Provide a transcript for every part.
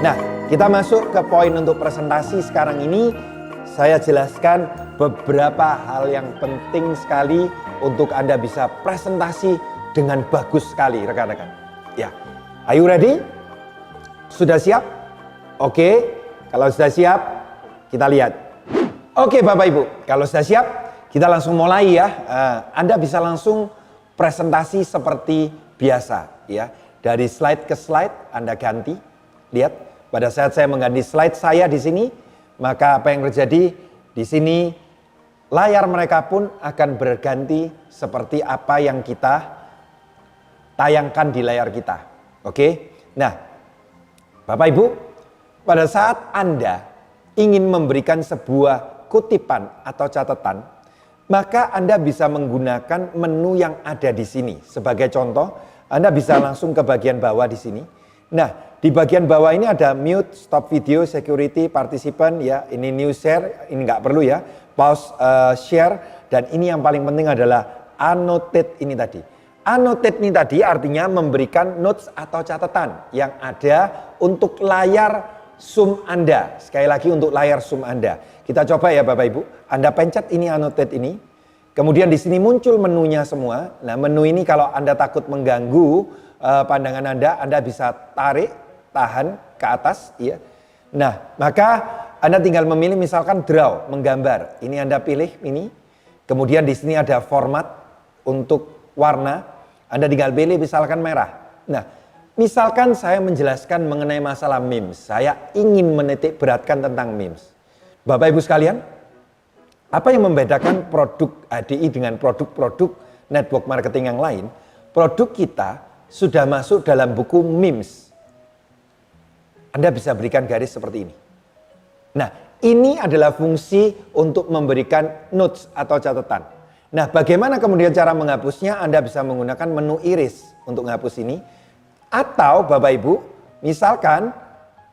Nah, kita masuk ke poin untuk presentasi sekarang ini. Saya jelaskan beberapa hal yang penting sekali untuk Anda bisa presentasi dengan bagus sekali, rekan-rekan. Ya, are you ready? Sudah siap? Oke, kalau sudah siap, kita lihat. Oke, Bapak Ibu, kalau sudah siap, kita langsung mulai ya. Anda bisa langsung presentasi seperti biasa ya. Dari slide ke slide Anda ganti. Lihat, pada saat saya mengganti slide saya di sini, maka apa yang terjadi di sini, layar mereka pun akan berganti seperti apa yang kita tayangkan di layar kita. Oke, nah Bapak Ibu, pada saat Anda ingin memberikan sebuah kutipan atau catatan, maka Anda bisa menggunakan menu yang ada di sini. Sebagai contoh, Anda bisa langsung ke bagian bawah di sini. Nah, di bagian bawah ini ada mute, stop video, security, participant, ya. Ini new share, ini nggak perlu ya. Pause, share, dan ini yang paling penting adalah annotate ini tadi. Annotate ini tadi artinya memberikan notes atau catatan yang ada untuk layar Zoom Anda. Sekali lagi untuk layar Zoom Anda. Kita coba ya Bapak Ibu. Anda pencet ini annotate ini. Kemudian di sini muncul menunya semua. Nah, menu ini kalau Anda takut mengganggu pandangan Anda bisa tarik, tahan ke atas, ya. Nah, maka Anda tinggal memilih misalkan draw, menggambar. Ini Anda pilih ini. Kemudian di sini ada format untuk warna. Anda tinggal pilih misalkan merah. Nah, misalkan saya menjelaskan mengenai masalah memes. Saya ingin menitik beratkan tentang memes. Bapak Ibu sekalian, apa yang membedakan produk HDI dengan produk-produk network marketing yang lain? Produk kita sudah masuk dalam buku memes. Anda bisa berikan garis seperti ini. Nah, ini adalah fungsi untuk memberikan notes atau catatan. Nah, bagaimana kemudian cara menghapusnya? Anda bisa menggunakan menu iris untuk menghapus ini. Atau Bapak Ibu, misalkan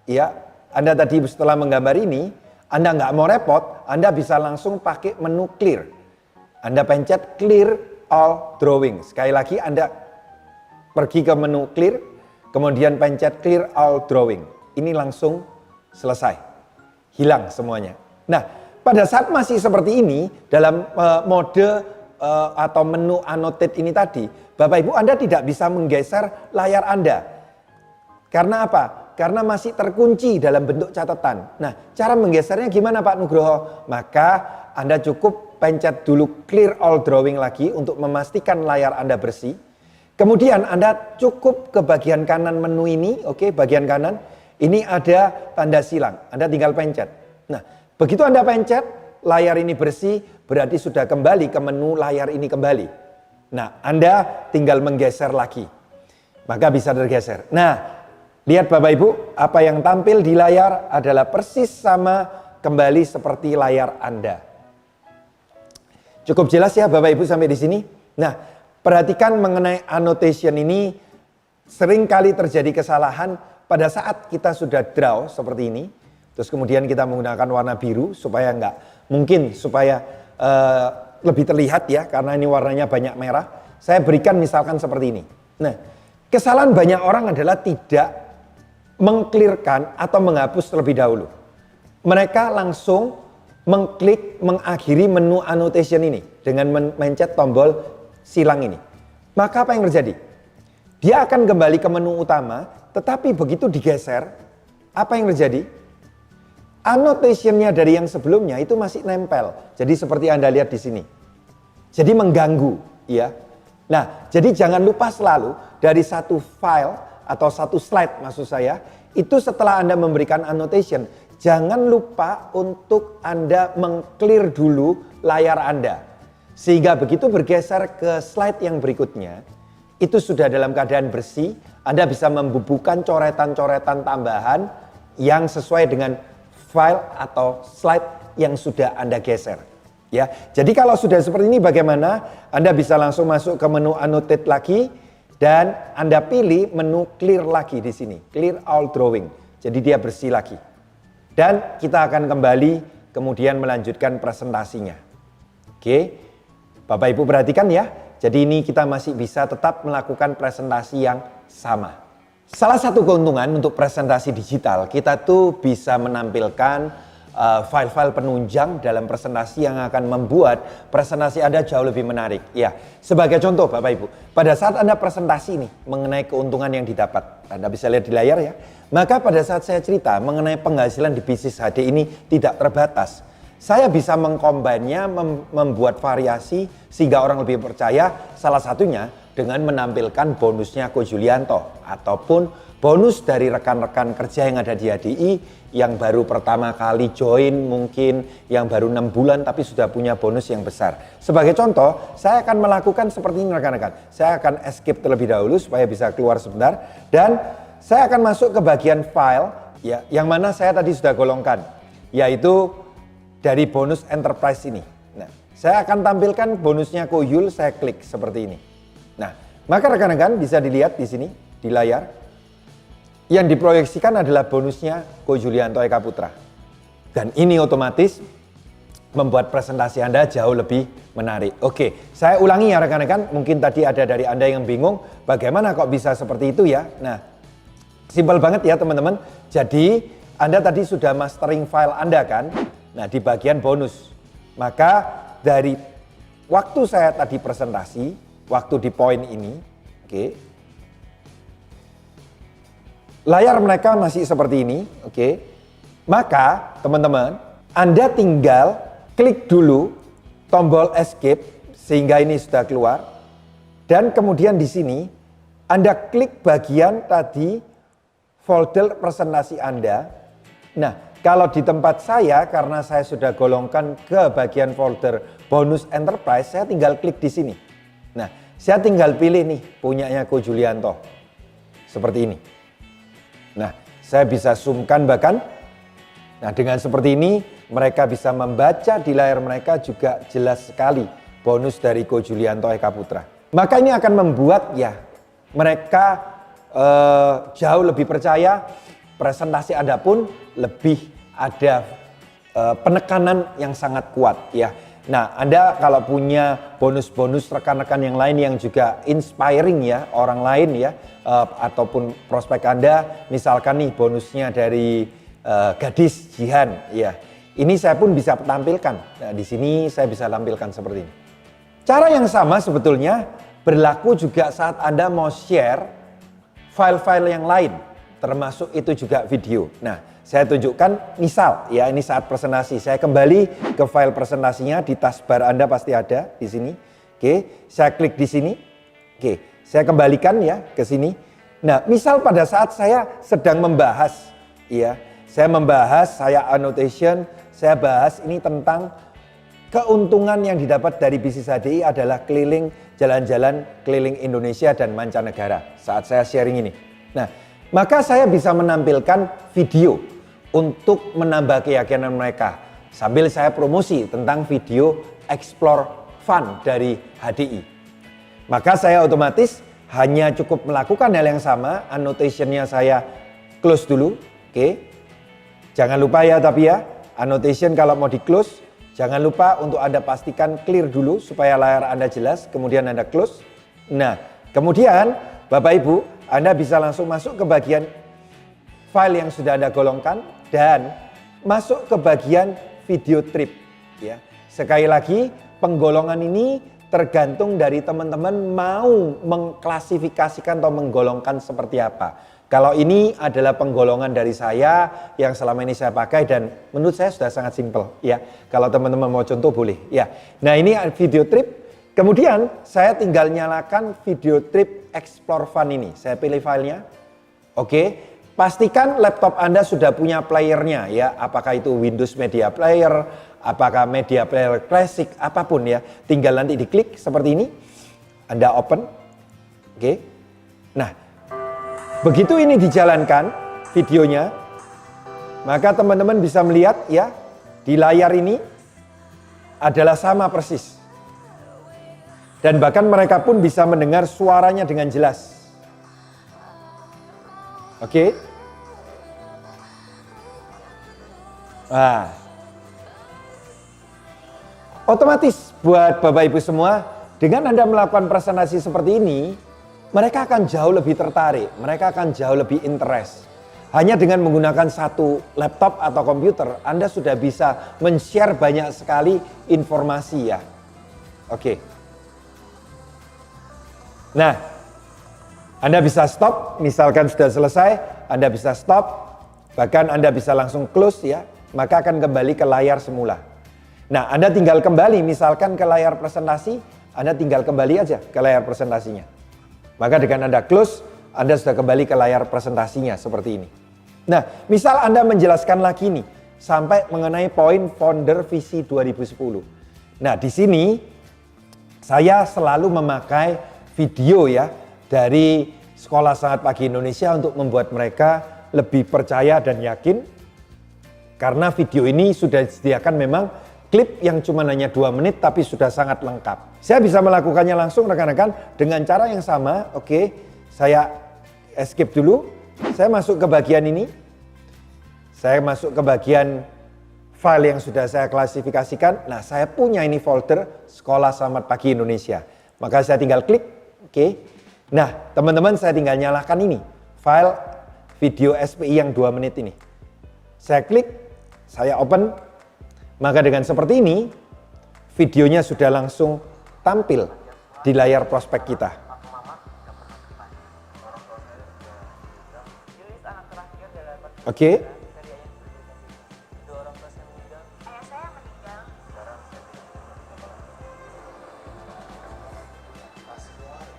ya, Anda tadi setelah menggambar ini, Anda nggak mau repot, Anda bisa langsung pakai menu clear. Anda pencet clear all drawing. Sekali lagi Anda pergi ke menu clear, kemudian pencet clear all drawing. Ini langsung selesai. Hilang semuanya. Nah, pada saat masih seperti ini, dalam mode atau menu annotate ini tadi, Bapak Ibu Anda tidak bisa menggeser layar Anda. Karena apa? Karena masih terkunci dalam bentuk catatan. Nah, cara menggesernya gimana Pak Nugroho? Maka Anda cukup pencet dulu clear all drawing lagi untuk memastikan layar Anda bersih. Kemudian Anda cukup ke bagian kanan menu ini, oke, bagian kanan. Ini ada tanda silang, Anda tinggal pencet. Nah, begitu Anda pencet, layar ini bersih, berarti sudah kembali ke menu layar ini kembali. Nah, Anda tinggal menggeser lagi, maka bisa tergeser. Nah, lihat Bapak Ibu, apa yang tampil di layar adalah persis sama kembali seperti layar Anda. Cukup jelas ya Bapak Ibu sampai di sini? Nah, perhatikan mengenai annotation ini, sering kali terjadi kesalahan pada saat kita sudah draw seperti ini. Terus kemudian kita menggunakan warna biru supaya supaya lebih terlihat ya, karena ini warnanya banyak merah. Saya berikan misalkan seperti ini. Nah, kesalahan banyak orang adalah tidak mengclearkan atau menghapus terlebih dahulu. Mereka langsung mengklik mengakhiri menu annotation ini dengan mencet tombol silang ini. Maka apa yang terjadi? Dia akan kembali ke menu utama, tetapi begitu digeser, apa yang terjadi? Annotation-nya dari yang sebelumnya itu masih nempel. Jadi seperti Anda lihat di sini. Jadi mengganggu, ya. Nah, jadi jangan lupa selalu dari satu file atau satu slide maksud saya, itu setelah Anda memberikan annotation, jangan lupa untuk Anda mengclear dulu layar Anda. Sehingga begitu bergeser ke slide yang berikutnya, itu sudah dalam keadaan bersih, Anda bisa membubuhkan coretan-coretan tambahan yang sesuai dengan file atau slide yang sudah Anda geser. Ya, jadi kalau sudah seperti ini bagaimana? Anda bisa langsung masuk ke menu annotate lagi dan Anda pilih menu clear lagi di sini, clear all drawing. Jadi dia bersih lagi. Dan kita akan kembali kemudian melanjutkan presentasinya. Oke, Bapak Ibu perhatikan ya. Jadi ini kita masih bisa tetap melakukan presentasi yang sama. Salah satu keuntungan untuk presentasi digital, kita tuh bisa menampilkan file-file penunjang dalam presentasi yang akan membuat presentasi Anda jauh lebih menarik. Ya, sebagai contoh Bapak Ibu, pada saat Anda presentasi nih mengenai keuntungan yang didapat, Anda bisa lihat di layar ya. Maka pada saat saya cerita mengenai penghasilan di bisnis HD ini tidak terbatas. Saya bisa mengcombine-nya, membuat variasi sehingga orang lebih percaya, salah satunya dengan menampilkan bonusnya Ko Julianto ataupun bonus dari rekan-rekan kerja yang ada di HDI yang baru pertama kali join, mungkin yang baru 6 bulan tapi sudah punya bonus yang besar. Sebagai contoh, saya akan melakukan seperti ini rekan-rekan. Saya akan escape terlebih dahulu supaya bisa keluar sebentar, dan saya akan masuk ke bagian file ya, yang mana saya tadi sudah golongkan, yaitu dari bonus enterprise ini. Nah, saya akan tampilkan bonusnya Ko Yul, saya klik seperti ini. Nah, maka rekan-rekan bisa dilihat di sini di layar, yang diproyeksikan adalah bonusnya Ko Julianto Eka Putra. Dan ini otomatis membuat presentasi Anda jauh lebih menarik. Oke, saya ulangi ya rekan-rekan, mungkin tadi ada dari Anda yang bingung, bagaimana kok bisa seperti itu ya. Nah, simpel banget ya teman-teman. Jadi, Anda tadi sudah mastering file Anda kan? Nah, di bagian bonus. Maka dari waktu saya tadi presentasi, waktu di poin ini, oke. Layar mereka masih seperti ini, oke. Maka teman-teman, Anda tinggal klik dulu tombol escape sehingga ini sudah keluar. Dan kemudian di sini Anda klik bagian tadi folder presentasi Anda. Nah, kalau di tempat saya karena saya sudah golongkan ke bagian folder bonus enterprise, saya tinggal klik di sini. Nah, saya tinggal pilih nih punyanya Ko Julianto. Seperti ini. Nah, saya bisa zoomkan bahkan. Nah, dengan seperti ini mereka bisa membaca di layar mereka juga jelas sekali bonus dari Ko Julianto Eka Putra. Maka ini akan membuat ya mereka jauh lebih percaya, presentasi Anda pun lebih ada penekanan yang sangat kuat ya. Nah, Anda kalau punya bonus-bonus rekan-rekan yang lain yang juga inspiring ya, orang lain ya, ataupun prospek Anda, misalkan nih bonusnya dari gadis Jihan ya. Ini saya pun bisa tampilkan. Nah, di sini saya bisa tampilkan seperti ini. Cara yang sama sebetulnya berlaku juga saat Anda mau share file-file yang lain, termasuk itu juga video. Nah, saya tunjukkan misal ya, ini saat presentasi. Saya kembali ke file presentasinya, di taskbar Anda pasti ada di sini. Oke, saya klik di sini. Oke, saya kembalikan ya ke sini. Nah, misal pada saat saya sedang membahas ya, saya annotation, saya bahas ini tentang keuntungan yang didapat dari bisnis HDI adalah keliling jalan-jalan keliling Indonesia dan mancanegara saat saya sharing ini. Nah, maka saya bisa menampilkan video untuk menambah keyakinan mereka sambil saya promosi tentang video Explore Fun dari HDI. Maka saya otomatis hanya cukup melakukan hal yang sama, annotation-nya saya close dulu, oke. Jangan lupa ya tapi ya, annotation kalau mau di close, jangan lupa untuk Anda pastikan clear dulu supaya layar Anda jelas, kemudian Anda close. Nah, kemudian Bapak Ibu, Anda bisa langsung masuk ke bagian file yang sudah Anda golongkan dan masuk ke bagian video trip ya. Sekali lagi, penggolongan ini tergantung dari teman-teman mau mengklasifikasikan atau menggolongkan seperti apa. Kalau ini adalah penggolongan dari saya yang selama ini saya pakai dan menurut saya sudah sangat simpel ya. Kalau teman-teman mau contoh boleh ya. Nah, ini video trip. Kemudian saya tinggal nyalakan video trip Explore Fun ini. Saya pilih filenya. Oke. Pastikan laptop Anda sudah punya playernya ya. Apakah itu Windows Media Player, apakah Media Player Classic, apapun ya. Tinggal nanti diklik seperti ini. Anda open. Oke. Nah, begitu ini dijalankan videonya, maka teman-teman bisa melihat ya, di layar ini adalah sama persis. Dan bahkan mereka pun bisa mendengar suaranya dengan jelas. Oke. Nah, otomatis buat Bapak Ibu semua, dengan Anda melakukan presentasi seperti ini, mereka akan jauh lebih tertarik, mereka akan jauh lebih interest. Hanya dengan menggunakan satu laptop atau komputer, Anda sudah bisa men-share banyak sekali informasi ya. Oke. Nah, Anda bisa stop, misalkan sudah selesai, Anda bisa stop, bahkan Anda bisa langsung close ya, maka akan kembali ke layar semula. Nah, Anda tinggal kembali, misalkan ke layar presentasi, Anda tinggal kembali aja ke layar presentasinya. Maka dengan Anda close, Anda sudah kembali ke layar presentasinya seperti ini. Nah, misal Anda menjelaskan lagi nih, sampai mengenai poin founder visi 2010. Nah, di sini saya selalu memakai video ya dari Sekolah Semangat Pagi Indonesia untuk membuat mereka lebih percaya dan yakin. Karena video ini sudah disediakan memang klip yang cuma hanya 2 menit tapi sudah sangat lengkap. Saya bisa melakukannya langsung rekan-rekan dengan cara yang sama. Oke, saya escape dulu. Saya masuk ke bagian ini. Saya masuk ke bagian file yang sudah saya klasifikasikan. Nah, saya punya ini folder Sekolah Selamat Pagi Indonesia. Maka saya tinggal klik. Oke. Nah, teman-teman saya tinggal nyalakan ini. File video SPI yang 2 menit ini. Saya klik, saya open. Maka dengan seperti ini, videonya sudah langsung tampil di layar prospek kita. Oke.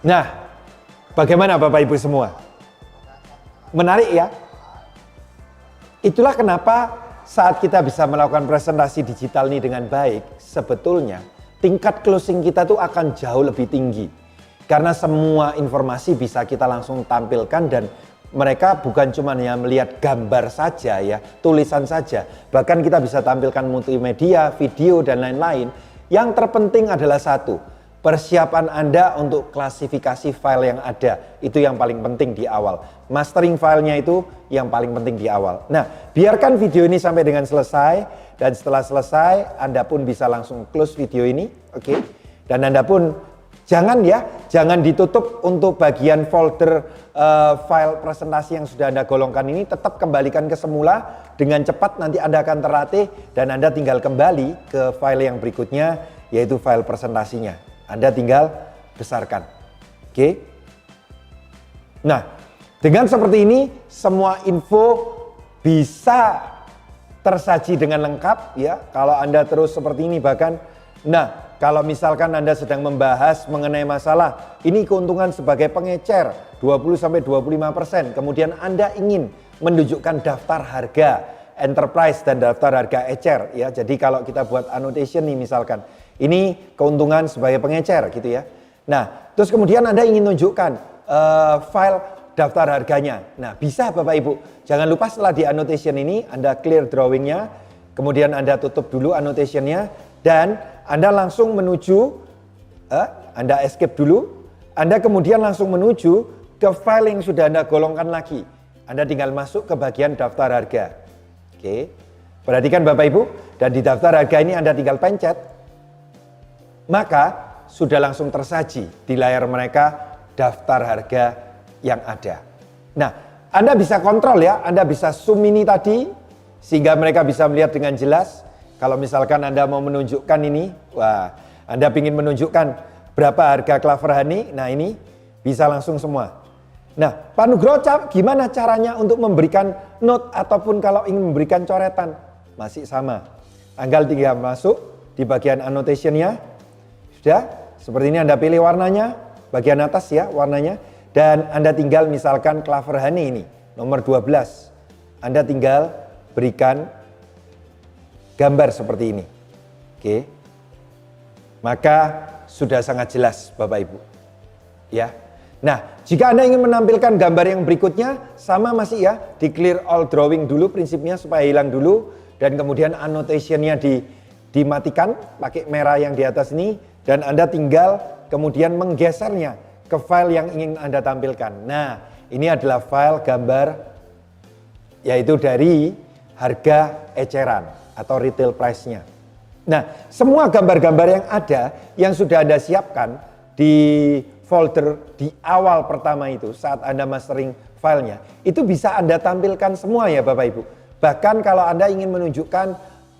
Nah, bagaimana Bapak Ibu semua? Menarik ya? Itulah kenapa saat kita bisa melakukan presentasi digital ini dengan baik, sebetulnya tingkat closing kita tuh akan jauh lebih tinggi. Karena semua informasi bisa kita langsung tampilkan dan mereka bukan cuma hanya melihat gambar saja ya, tulisan saja. Bahkan kita bisa tampilkan multimedia, video dan lain-lain. Yang terpenting adalah satu, persiapan Anda untuk klasifikasi file yang ada, itu yang paling penting di awal. Mastering filenya itu yang paling penting di awal. Nah, biarkan video ini sampai dengan selesai, dan setelah selesai Anda pun bisa langsung close video ini, oke? Dan Anda pun jangan ditutup untuk bagian folder file presentasi yang sudah Anda golongkan ini, tetap kembalikan ke semula dengan cepat, nanti Anda akan terlatih dan Anda tinggal kembali ke file yang berikutnya, yaitu file presentasinya. Anda tinggal besarkan. Oke. Nah, dengan seperti ini semua info bisa tersaji dengan lengkap ya. Kalau Anda terus seperti ini bahkan, nah kalau misalkan Anda sedang membahas mengenai masalah ini keuntungan sebagai pengecer 20-25%, kemudian Anda ingin menunjukkan daftar harga enterprise dan daftar harga ecer ya. Jadi kalau kita buat annotation nih misalkan, ini keuntungan sebagai pengecer gitu ya. Nah, terus kemudian Anda ingin tunjukkan file daftar harganya. Nah, bisa Bapak Ibu. Jangan lupa setelah di annotation ini Anda clear drawingnya, kemudian Anda tutup dulu annotationnya dan Anda langsung menuju, Anda escape dulu, Anda kemudian langsung menuju ke file yang sudah Anda golongkan lagi. Anda tinggal masuk ke bagian daftar harga. Oke, perhatikan Bapak Ibu, dan di daftar harga ini Anda tinggal pencet. Maka sudah langsung tersaji di layar mereka daftar harga yang ada. Nah, Anda bisa kontrol ya, Anda bisa zoom ini tadi sehingga mereka bisa melihat dengan jelas. Kalau misalkan Anda mau menunjukkan ini, wah, Anda ingin menunjukkan berapa harga Clover Honey, nah ini bisa langsung semua. Nah, Pak Nugroho gimana caranya untuk memberikan note ataupun kalau ingin memberikan coretan? Masih sama. Tinggal masuk di bagian annotation-nya. Sudah, seperti ini Anda pilih warnanya, bagian atas ya warnanya. Dan Anda tinggal misalkan Clover Honey ini, nomor 12. Anda tinggal berikan gambar seperti ini. Oke. Maka sudah sangat jelas Bapak Ibu. Ya. Nah, jika Anda ingin menampilkan gambar yang berikutnya, sama masih ya, di clear all drawing dulu prinsipnya supaya hilang dulu. Dan kemudian annotation-nya dimatikan pakai merah yang di atas ini. Dan Anda tinggal kemudian menggesernya ke file yang ingin Anda tampilkan. Nah, ini adalah file gambar yaitu dari harga eceran atau retail price-nya. Nah, semua gambar-gambar yang ada yang sudah Anda siapkan di folder di awal pertama itu saat Anda mastering filenya, itu bisa Anda tampilkan semua ya Bapak Ibu. Bahkan kalau Anda ingin menunjukkan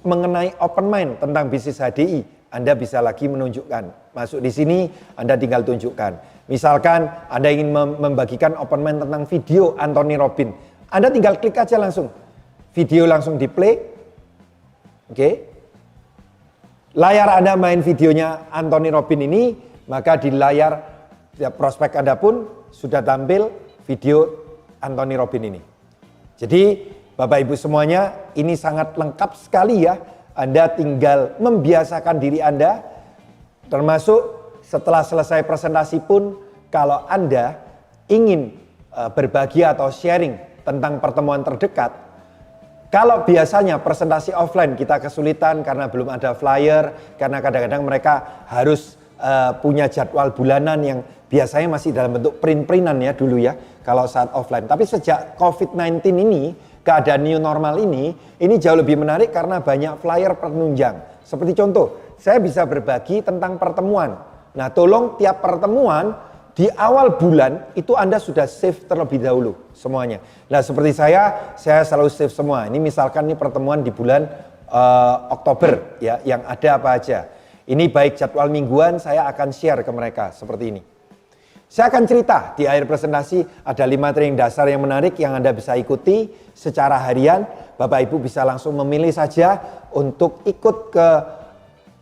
mengenai open mind tentang bisnis HDI, Anda bisa lagi menunjukkan. Masuk di sini, Anda tinggal tunjukkan. Misalkan Anda ingin membagikan open mind tentang video Anthony Robbins, Anda tinggal klik aja langsung. Video langsung di play. Oke. Layar Anda main videonya Anthony Robbins ini, maka di layar prospek Anda pun sudah tampil video Anthony Robbins ini. Jadi Bapak Ibu semuanya, ini sangat lengkap sekali ya. Anda tinggal membiasakan diri Anda, termasuk setelah selesai presentasi pun kalau Anda ingin berbagi atau sharing tentang pertemuan terdekat. Kalau biasanya presentasi offline kita kesulitan karena belum ada flyer, karena kadang-kadang mereka harus punya jadwal bulanan yang biasanya masih dalam bentuk print-printan ya dulu ya kalau saat offline. Tapi sejak COVID-19 ini, keadaan new normal ini jauh lebih menarik karena banyak flyer penunjang. Seperti contoh, saya bisa berbagi tentang pertemuan. Nah tolong tiap pertemuan di awal bulan itu Anda sudah save terlebih dahulu semuanya. Nah seperti saya selalu save semua. Ini misalkan ini pertemuan di bulan Oktober ya, yang ada apa aja. Ini baik jadwal mingguan saya akan share ke mereka seperti ini. Saya akan cerita di akhir presentasi ada 5 training dasar yang menarik yang Anda bisa ikuti secara harian. Bapak Ibu bisa langsung memilih saja untuk ikut ke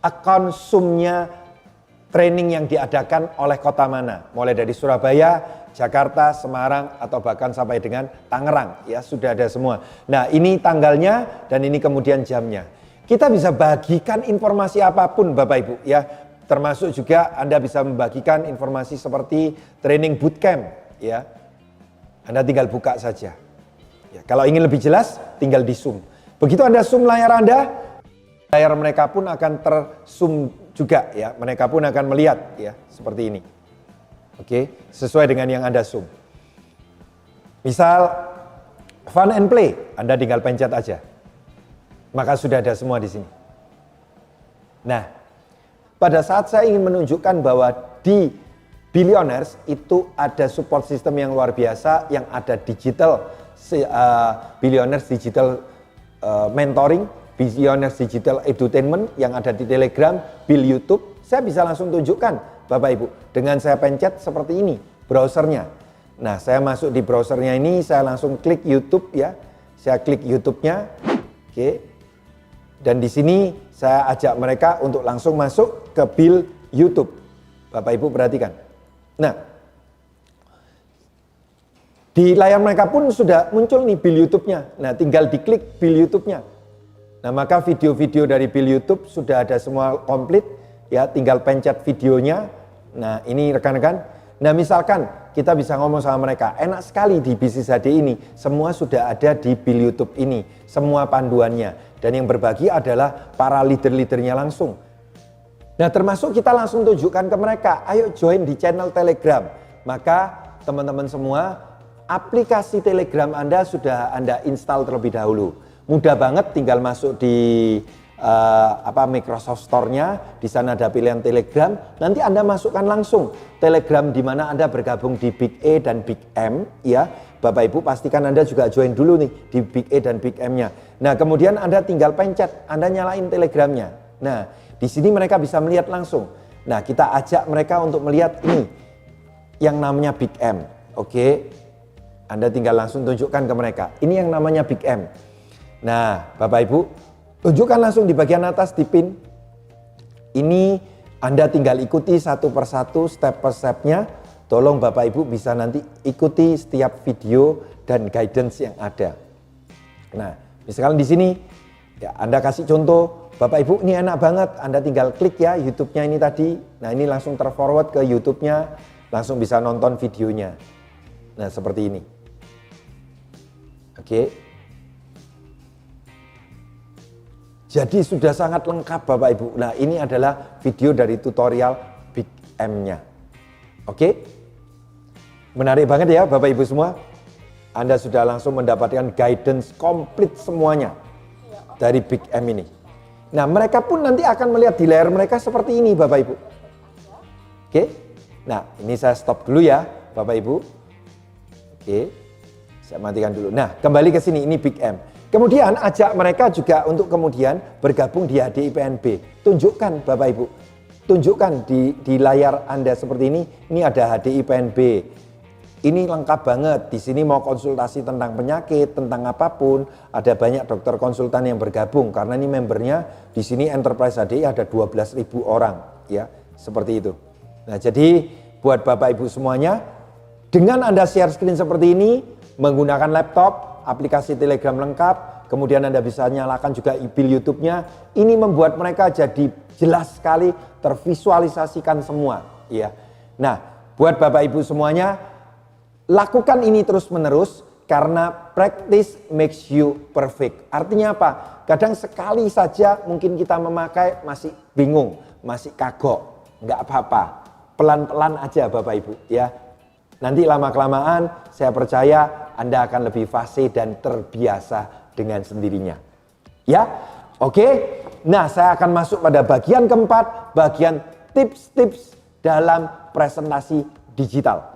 akun Zoom-nya training yang diadakan oleh kota mana, mulai dari Surabaya, Jakarta, Semarang, atau bahkan sampai dengan Tangerang, ya sudah ada semua. Nah ini tanggalnya dan ini kemudian jamnya. Kita bisa bagikan informasi apapun Bapak Ibu ya, termasuk juga Anda bisa membagikan informasi seperti training bootcamp ya. Anda tinggal buka saja. Ya, kalau ingin lebih jelas tinggal di zoom. Begitu Anda zoom layar Anda, layar mereka pun akan terzoom juga ya, mereka pun akan melihat ya seperti ini. Oke, sesuai dengan yang Anda zoom. Misal fun and play, Anda tinggal pencet aja. Maka sudah ada semua di sini. Nah, pada saat saya ingin menunjukkan bahwa di Billionaires itu ada support system yang luar biasa, yang ada digital Billionaires digital mentoring, Billionaires Digital Edutainment yang ada di Telegram, Bill YouTube, saya bisa langsung tunjukkan Bapak Ibu. Dengan saya pencet seperti ini, browsernya. Nah, saya masuk di browsernya ini, saya langsung klik YouTube ya. Saya klik YouTube-nya, oke. Dan di sini saya ajak mereka untuk langsung masuk ke Bill YouTube. Bapak Ibu perhatikan. Nah, di layar mereka pun sudah muncul nih Bill YouTube-nya. Nah, tinggal diklik Bill YouTube-nya. Nah, maka video-video dari Bill YouTube sudah ada semua komplit ya, tinggal pencet videonya. Nah, ini rekan-rekan. Nah, misalkan kita bisa ngomong sama mereka, enak sekali di bisnis HD ini, semua sudah ada di Bill YouTube ini, semua panduannya. Dan yang berbagi adalah para leader-leadernya langsung. Nah, termasuk kita langsung tunjukkan ke mereka, ayo join di channel Telegram. Maka teman-teman semua, aplikasi Telegram Anda sudah Anda install terlebih dahulu. Mudah banget, tinggal masuk di Microsoft Store-nya, di sana ada pilihan Telegram. Nanti Anda masukkan langsung Telegram di mana Anda bergabung di Big E dan Big M, ya. Bapak Ibu pastikan Anda juga join dulu nih di Big E dan Big M-nya. Nah, kemudian Anda tinggal pencet, Anda nyalain Telegramnya. Nah, di sini mereka bisa melihat langsung. Nah, kita ajak mereka untuk melihat ini yang namanya Big M. Oke. Anda tinggal langsung tunjukkan ke mereka. Ini yang namanya Big M. Nah, Bapak Ibu, tunjukkan langsung di bagian atas di pin. Ini Anda tinggal ikuti satu persatu step per step-nya. Tolong Bapak Ibu bisa nanti ikuti setiap video dan guidance yang ada. Nah, misalkan di sini ya Anda kasih contoh, Bapak Ibu ini enak banget, Anda tinggal klik ya YouTube-nya ini tadi. Nah, ini langsung terforward ke YouTube-nya, langsung bisa nonton videonya. Nah, seperti ini. Oke. Jadi sudah sangat lengkap Bapak Ibu. Nah, ini adalah video dari tutorial Big M-nya. Oke. Menarik banget ya Bapak Ibu semua. Anda sudah langsung mendapatkan guidance komplit semuanya dari Big M ini. Nah, mereka pun nanti akan melihat di layar mereka seperti ini Bapak Ibu. Oke. Nah, ini saya stop dulu ya, Bapak Ibu. Oke, saya matikan dulu. Nah, kembali ke sini, ini Big M. Kemudian ajak mereka juga untuk kemudian bergabung di HDI PNB. Tunjukkan Bapak Ibu, tunjukkan di layar Anda seperti ini ada HDI PNB. Ini lengkap banget, di sini mau konsultasi tentang penyakit, tentang apapun, ada banyak dokter konsultan yang bergabung karena ini membernya di sini Enterprise HDI ada 12.000 orang, ya, seperti itu. Nah, jadi buat Bapak Ibu semuanya, dengan Anda share screen seperti ini, menggunakan laptop, aplikasi Telegram lengkap, kemudian Anda bisa nyalakan juga email YouTube-nya, ini membuat mereka jadi jelas sekali, tervisualisasikan semua, ya. Nah, buat Bapak Ibu semuanya, lakukan ini terus-menerus karena practice makes you perfect. Artinya apa? Kadang sekali saja mungkin kita memakai masih bingung, masih kagok, nggak apa-apa. Pelan-pelan aja Bapak Ibu ya. Nanti lama-kelamaan saya percaya Anda akan lebih fasih dan terbiasa dengan sendirinya. Ya, oke. Nah, saya akan masuk pada bagian keempat, bagian tips-tips dalam presentasi digital.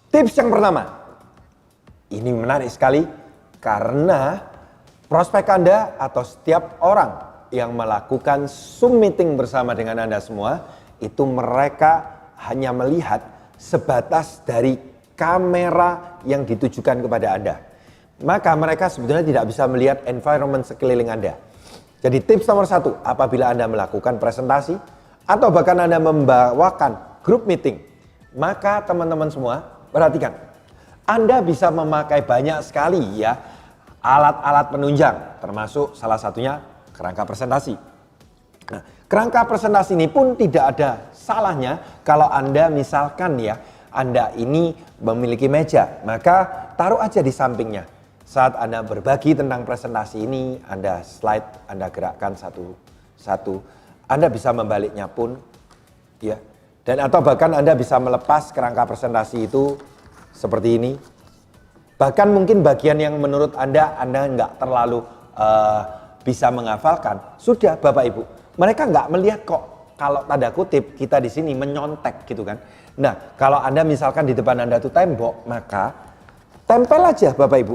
Tips yang pertama, ini menarik sekali karena prospek Anda atau setiap orang yang melakukan Zoom meeting bersama dengan Anda semua, itu mereka hanya melihat sebatas dari kamera yang ditujukan kepada Anda. Maka mereka sebetulnya tidak bisa melihat environment sekeliling Anda. Jadi tips nomor 1, apabila Anda melakukan presentasi atau bahkan Anda membawakan group meeting, maka teman-teman semua perhatikan, Anda bisa memakai banyak sekali ya alat-alat penunjang, termasuk salah satunya kerangka presentasi. Nah, kerangka presentasi ini pun tidak ada salahnya kalau Anda misalkan ya, Anda ini memiliki meja, maka taruh aja di sampingnya. Saat Anda berbagi tentang presentasi ini, Anda slide, Anda gerakkan satu-satu, Anda bisa membaliknya pun ya. Dan atau bahkan Anda bisa melepas kerangka presentasi itu seperti ini. Bahkan mungkin bagian yang menurut Anda nggak terlalu bisa menghafalkan. Sudah Bapak Ibu, mereka nggak melihat kok kalau tanda kutip kita di sini menyontek gitu kan. Nah, kalau Anda misalkan di depan Anda itu tembok, maka tempel aja Bapak Ibu.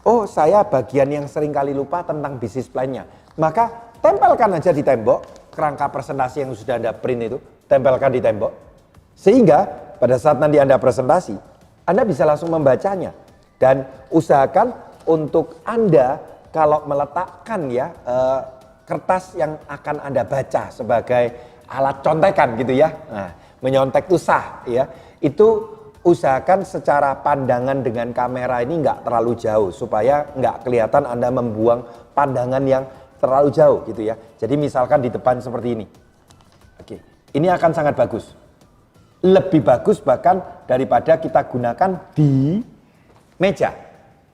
Oh, saya bagian yang sering kali lupa tentang bisnis plan-nya. Maka tempelkan aja di tembok kerangka presentasi yang sudah Anda print itu. Tempelkan di tembok, sehingga pada saat nanti Anda presentasi, Anda bisa langsung membacanya. Dan usahakan untuk Anda kalau meletakkan ya kertas yang akan Anda baca sebagai alat contekan gitu ya. Nah, menyontek itu sah ya. Itu usahakan secara pandangan dengan kamera ini nggak terlalu jauh supaya nggak kelihatan Anda membuang pandangan yang terlalu jauh gitu ya. Jadi misalkan di depan seperti ini. Oke. Ini akan sangat bagus. Lebih bagus bahkan daripada kita gunakan di meja.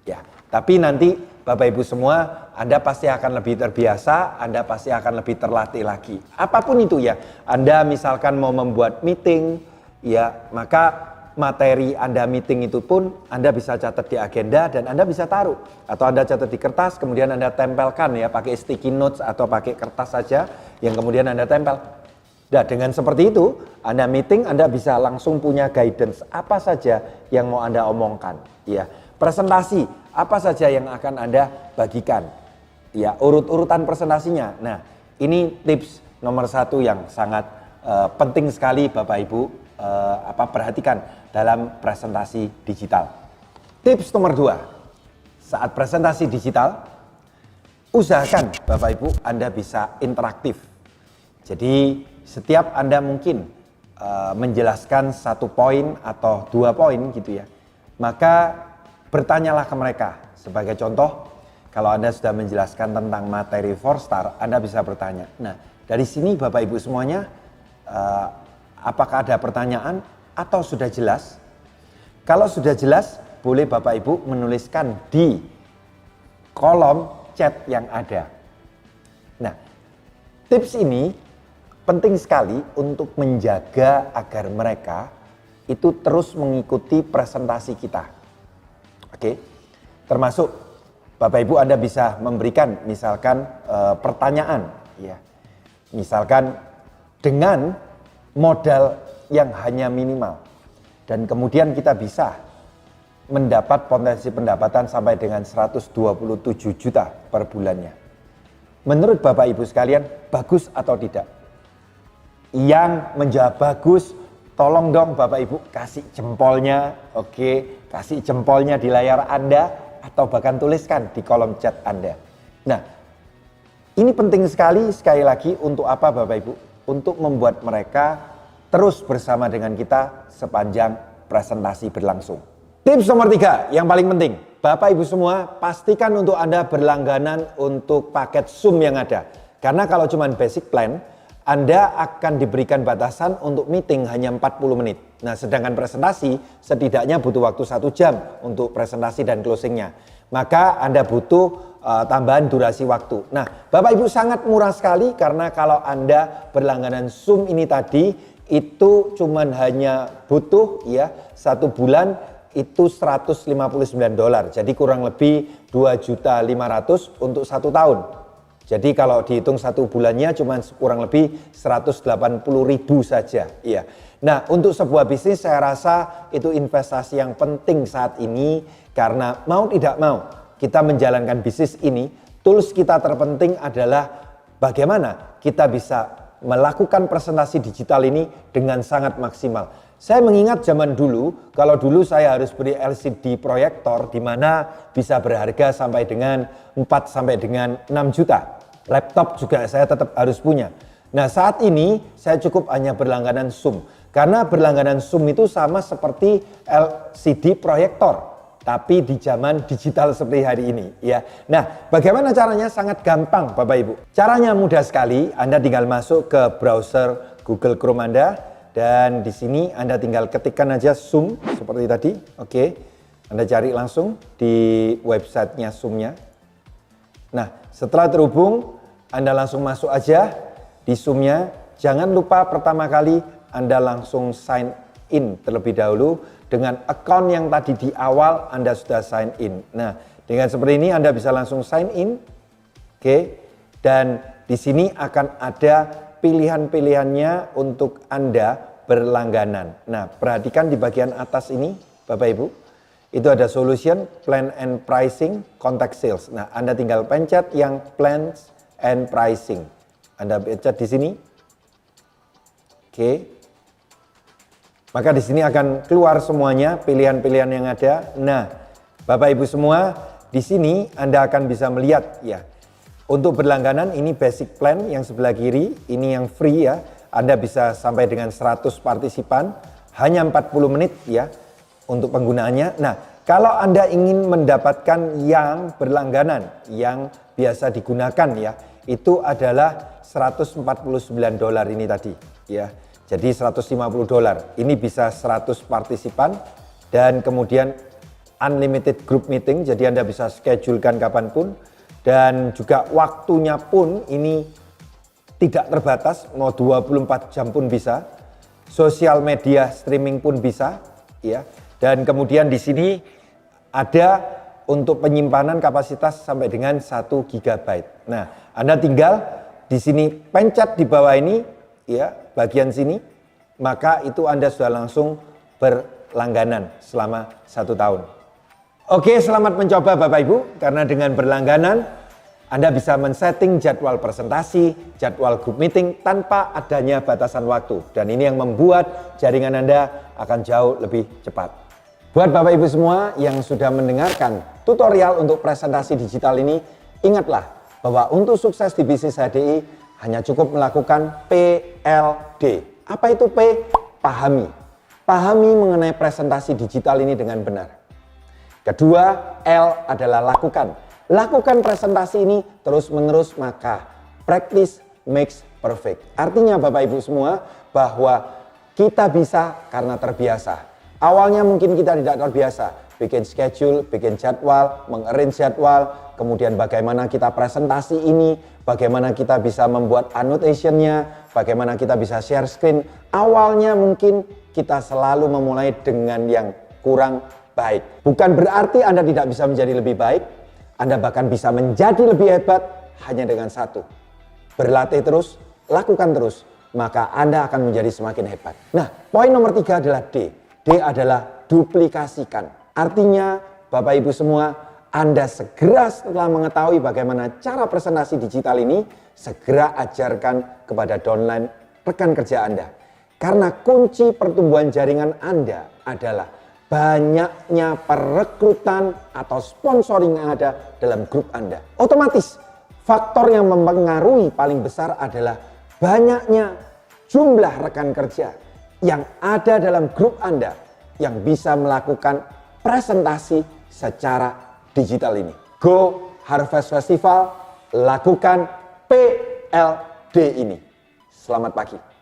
Ya, tapi nanti Bapak Ibu semua, Anda pasti akan lebih terbiasa, Anda pasti akan lebih terlatih lagi. Apapun itu ya. Anda misalkan mau membuat meeting, ya, maka materi Anda meeting itu pun Anda bisa catat di agenda dan Anda bisa taruh. Atau Anda catat di kertas, kemudian Anda tempelkan ya, pakai sticky notes atau pakai kertas saja yang kemudian Anda tempel. Nah, dengan seperti itu, Anda meeting, Anda bisa langsung punya guidance apa saja yang mau Anda omongkan. Ya, presentasi apa saja yang akan Anda bagikan. Ya, urut-urutan presentasinya. Nah, ini tips nomor 1 yang sangat penting sekali Bapak Ibu perhatikan dalam presentasi digital. Tips nomor 2, saat presentasi digital, usahakan Bapak Ibu Anda bisa interaktif. Jadi setiap Anda mungkin menjelaskan 1 poin atau 2 poin gitu ya, maka bertanyalah ke mereka. Sebagai contoh, kalau Anda sudah menjelaskan tentang materi 4-star, Anda bisa bertanya. Nah, dari sini Bapak Ibu semuanya, apakah ada pertanyaan atau sudah jelas? Kalau sudah jelas, boleh Bapak Ibu menuliskan di kolom chat yang ada. Nah, tips ini penting sekali untuk menjaga agar mereka itu terus mengikuti presentasi kita. Oke, termasuk Bapak Ibu Anda bisa memberikan misalkan pertanyaan, ya, misalkan dengan modal yang hanya minimal. Dan kemudian kita bisa mendapat potensi pendapatan sampai dengan 127 juta per bulannya. Menurut Bapak Ibu sekalian, bagus atau tidak? Yang menjawab bagus, tolong dong Bapak Ibu kasih jempolnya, oke, kasih jempolnya di layar Anda atau bahkan tuliskan di kolom chat Anda. Nah, ini penting sekali lagi untuk apa Bapak Ibu? Untuk membuat mereka terus bersama dengan kita sepanjang presentasi berlangsung. Tips nomor 3 yang paling penting, Bapak Ibu semua pastikan untuk Anda berlangganan untuk paket Zoom yang ada. Karena kalau cuma basic plan, Anda akan diberikan batasan untuk meeting hanya 40 menit. Nah, sedangkan presentasi setidaknya butuh waktu 1 jam untuk presentasi dan closingnya. Maka Anda butuh tambahan durasi waktu. Nah, Bapak Ibu sangat murah sekali karena kalau Anda berlangganan Zoom ini tadi, itu cuman hanya butuh ya 1 bulan itu $159. Jadi kurang lebih 2.500.000 untuk 1 tahun. Jadi kalau dihitung 1 bulannya cuma kurang lebih 180.000 saja. Iya. Nah, untuk sebuah bisnis saya rasa itu investasi yang penting saat ini karena mau tidak mau kita menjalankan bisnis ini, tools kita terpenting adalah bagaimana kita bisa melakukan presentasi digital ini dengan sangat maksimal. Saya mengingat zaman dulu, kalau dulu saya harus beli LCD proyektor di mana bisa berharga sampai dengan 4 sampai dengan 6 juta. Laptop juga saya tetap harus punya. Nah, saat ini saya cukup hanya berlangganan Zoom. Karena berlangganan Zoom itu sama seperti LCD proyektor, tapi di zaman digital seperti hari ini ya. Nah, bagaimana caranya? Sangat gampang Bapak Ibu. Caranya mudah sekali, Anda tinggal masuk ke browser Google Chrome Anda. Dan di sini Anda tinggal ketikkan aja Zoom seperti tadi. Oke. Anda cari langsung di websitenya Zoom-nya. Nah, setelah terhubung, Anda langsung masuk aja di Zoom-nya. Jangan lupa pertama kali Anda langsung sign in terlebih dahulu dengan account yang tadi di awal Anda sudah sign in. Nah, dengan seperti ini Anda bisa langsung sign in. Oke. Dan di sini akan ada pilihan-pilihannya untuk Anda berlangganan. Nah, perhatikan di bagian atas ini, Bapak Ibu. Itu ada solution, plan and pricing, contact sales. Nah, Anda tinggal pencet yang plans and pricing. Anda pencet di sini. Oke. Maka di sini akan keluar semuanya pilihan-pilihan yang ada. Nah, Bapak Ibu semua, di sini Anda akan bisa melihat ya. Untuk berlangganan ini basic plan yang sebelah kiri, ini yang free ya. Anda bisa sampai dengan 100 partisipan, hanya 40 menit ya untuk penggunaannya. Nah, kalau Anda ingin mendapatkan yang berlangganan, yang biasa digunakan ya, itu adalah $149 ini tadi ya. Jadi $150. Ini bisa 100 partisipan dan kemudian unlimited group meeting, jadi Anda bisa schedulekan kapanpun. Dan juga waktunya pun ini tidak terbatas, mau 24 jam pun bisa. Sosial media streaming pun bisa, ya. Dan kemudian di sini ada untuk penyimpanan kapasitas sampai dengan 1 GB. Nah, Anda tinggal di sini pencet di bawah ini, ya, bagian sini, maka itu Anda sudah langsung berlangganan selama 1 tahun. Oke, selamat mencoba Bapak Ibu, karena dengan berlangganan Anda bisa men-setting jadwal presentasi, jadwal group meeting tanpa adanya batasan waktu. Dan ini yang membuat jaringan Anda akan jauh lebih cepat. Buat Bapak Ibu semua yang sudah mendengarkan tutorial untuk presentasi digital ini, ingatlah bahwa untuk sukses di bisnis HDI hanya cukup melakukan PLD. Apa itu P? Pahami. Pahami mengenai presentasi digital ini dengan benar. Kedua, L adalah lakukan. Lakukan presentasi ini terus-menerus, maka practice makes perfect. Artinya Bapak Ibu semua bahwa kita bisa karena terbiasa. Awalnya mungkin kita tidak terbiasa. Bikin schedule, bikin jadwal, mengarrange jadwal, kemudian bagaimana kita presentasi ini, bagaimana kita bisa membuat annotation-nya, bagaimana kita bisa share screen. Awalnya mungkin kita selalu memulai dengan yang kurang baik. Bukan berarti Anda tidak bisa menjadi lebih baik, Anda bahkan bisa menjadi lebih hebat hanya dengan satu. Berlatih terus, lakukan terus, maka Anda akan menjadi semakin hebat. Nah, poin nomor 3 adalah D. D adalah duplikasikan. Artinya Bapak Ibu semua, Anda segera setelah mengetahui bagaimana cara presentasi digital ini, segera ajarkan kepada downline rekan kerja Anda. Karena kunci pertumbuhan jaringan Anda adalah banyaknya perekrutan atau sponsoring yang ada dalam grup Anda. Otomatis faktor yang mempengaruhi paling besar adalah banyaknya jumlah rekan kerja yang ada dalam grup Anda yang bisa melakukan presentasi secara digital ini. Go Harvest Festival, lakukan PLD ini. Selamat pagi.